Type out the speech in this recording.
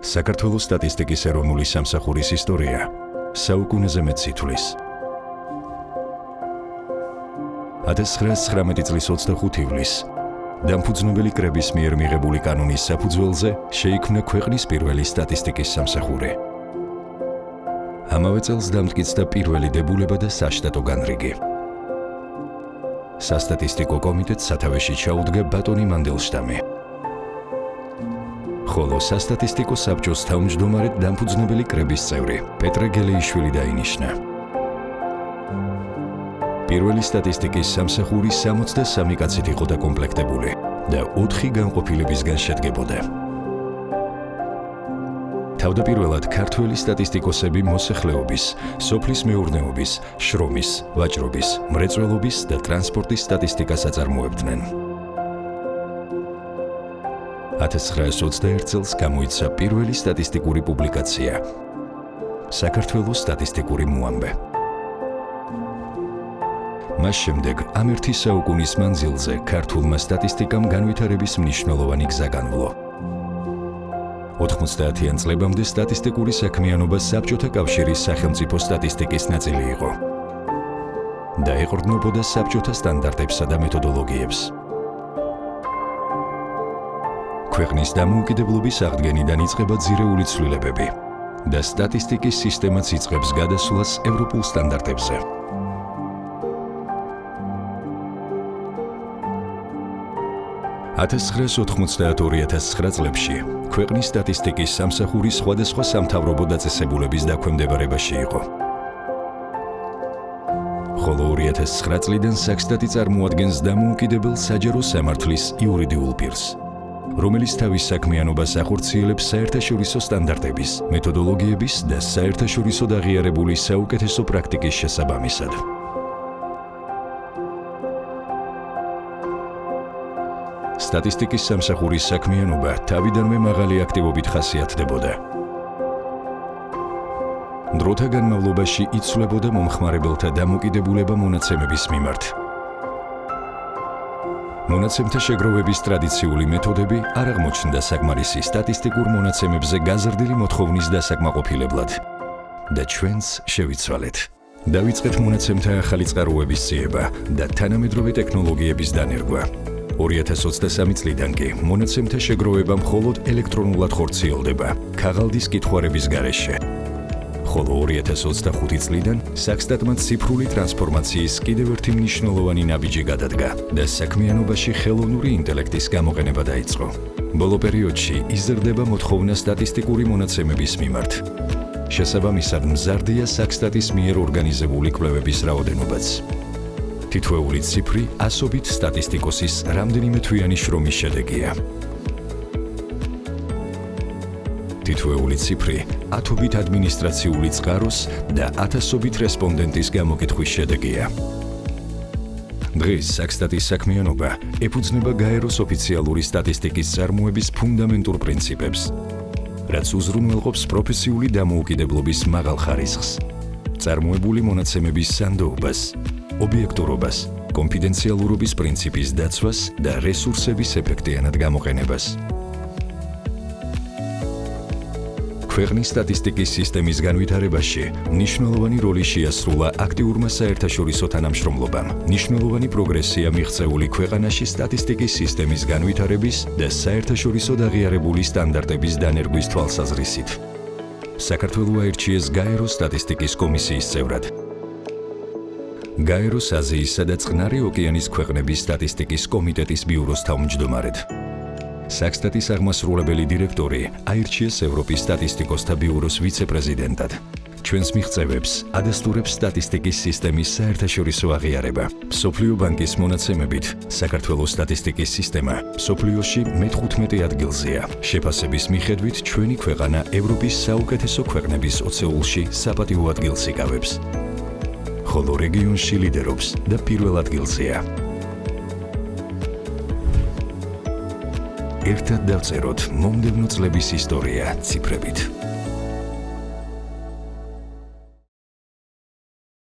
საქართველოს სტატისტიკის ეროვნული სამსახურის ისტორია საუკუნეზე მეტ სითვლის. 1919 წლის 25 ივლისს დამფუძნებელი კრების მიერ მიღებული კანონის საფუძველზე შეიქმნა ქვეყნის პირველი სტატისტიკის სამსახური. ამავე წელს დამტკიცდა პირველი დებულება და საშტატო განრიგი. სასტატისტიკო კომიტეტს სათავეში ჩაუდგა ბატონი მანდელშტამი. ხოლო სასტატისტიკო საბჭოს თავმჯდომარედ დამფუძნებელი კრების წევრი პეტრე გელეიშვილი დაინიშნა. პირველი სტატისტიკის სამსახური 63 კაცით იყო დაკომპლექტებული და 4 განყოფილებისგან შედგებოდა. თავდაპირველად ქართველი სტატისტიკოსები მოსახლეობის, სოფლის მეურნეობის, შრომის, ვაჭრობის, მრეწველობის და ტრანსპორტის სტატისტიკას აწარმოებდნენ. 1921 წელს გამოიცა პირველი სტატისტიკური პუბლიკაცია საქართველოს სტატისტიკური მოამბე. მას შემდეგ ამ ერთი საუკუნის მანძილზე ქართულმა სტატისტიკამ განვითარების მნიშვნელოვანი გზა განვლო. 90-იან წლებამდე სტატისტიკური საქმიანობა საბჭოთა კავშირის სახელმწიფო სტატისტიკის ნაწილი იყო და ეყრდნობოდა საბჭოთა სტანდარტებსა და მეთოდოლოგიებს. ქვეყნის დამოუკიდებლობის აღდგენიდან იწყება ძირეული ცვლილებები და სტატისტიკის სისტემაც იწყებს გადასვლას ევროპულ სტანდარტებზე. 1990-2009 წლებში ქვეყნის სტატისტიკის სამსახური სხვადასხვა სამთავრობო დაწესებულების დაქვემდებარებაში იყო. ხოლო 2009 წლიდან საქსტატი წარმოადგენს დამოუკიდებელ საჯარო სამართლის იურიდიულ პირს, რომელიც თავის საქმიანობას ახორციელებს საერთაშორისო სტანდარტების, მეთოდოლოგიების და საერთაშორისოდ აღიარებული საუკეთესო პრაქტიკის შესაბამისად. სტატისტიკის სამსახურის საქმიანობა თავიდანვე მაღალი აქტივობით ხასიათდებოდა. დროთა განმავლობაში იცვლებოდა მომხმარებელთა დამოკიდებულება მონაცემების მიმართ. მონაცემთა შეგროვების ტრადიციული მეთოდები არ აღმოჩნდა საკმარისი სტატისტიკურ მონაცემებზე გაზრდილი მოთხოვნის დასაკმაყოფილებლად და ჩვენც შევიცვალეთ. დავიწყეთ მონაცემთა ახალი წყაროების ძიება და თანამედროვე ტექნოლოგიების დანერგვა. 2023 წლიდან კი მონაცემთა შეგროვება მხოლოდ ელექტრონულად ხორციელდება ქაღალდის კითხვარების გარეშე. ხოლო 2025 წლიდან საქსტატმა ციფრული ტრანსფორმაციის კიდევ ერთი მნიშვნელოვანი ნაბიჯი გადადგა და საქმიანობაში ხელოვნური ინტელექტის გამოყენება დაიწყო. ბოლო პერიოდში იზრდება მოთხოვნა სტატისტიკური მონაცემების მიმართ. შესაბამისად მზარდია საქსტატის მიერ ორგანიზებული კვლევების რაოდენობაც. თითოეული ციფრი ასობით სტატისტიკოსის რამდენიმე თვიანი შრომის შედეგია. თითოეული ციფრი ათობით ადმინისტრაციული წყაროს და ათასობით რესპონდენტის გამოკითხვის შედეგია. დღეს საქსტატის საქმიანობა ეფუძნება გაეროს ოფიციალური სტატისტიკის წარმოების ფუნდამენტურ პრინციპებს, რაც უზრუნველყოფს პროფესიული დამოუკიდებლობის მაღალ ხარისხს, წარმოებული მონაცემების სანდოობას, ობიექტურობას, კონფიდენციალურობის პრინციპის დაცვას და რესურსების ეფექტიანად გამოყენებას. ქვეყნის სტატისტიკის სისტემის განვითარებაში მნიშვნელოვანი როლი შეასრულა აქტიურმა საერთაშორისო თანამშრომლობამ. მნიშვნელოვანი პროგრესია მიღწეული ქვეყანაში სტატისტიკის სისტემის განვითარების და საერთაშორისოდ აღიარებული სტანდარტების დანერგვის თვალსაზრისით. საქართველო აირჩიეს გაეროს სტატისტიკის კომისიის წევრად. გაეროს აზიისა და წყნარი ოკეანის ქვეყნების სტატისტიკის კომიტეტის ბიუროს თავმჯდომარედ. საქსტატის აღმასრულებელი დირექტორი აირჩიეს ევროპის სტატისტიკოსთა ბიუროს ვიცე-პრეზიდენტად. ჩვენს მიღწევებს ადასტურებს სტატისტიკის სისტემის საერთაშორისო აღიარება. მსოფლიო ბანკის მონაცემებით, საქართველოს სტატისტიკის სისტემა მსოფლიოში მე-15 ადგილზეა. შეფასების მიხედვით ჩვენი ქვეყანა ევროპის საუკეთესო ქვეყნების ოცეულში საპატიო ადგილს იკავებს. ხოლო რეგიონში ლიდერობს და პირველ ადგილზეა. ერთად დავწეროთ მომდევნო წლების ისტორია ციფრებით.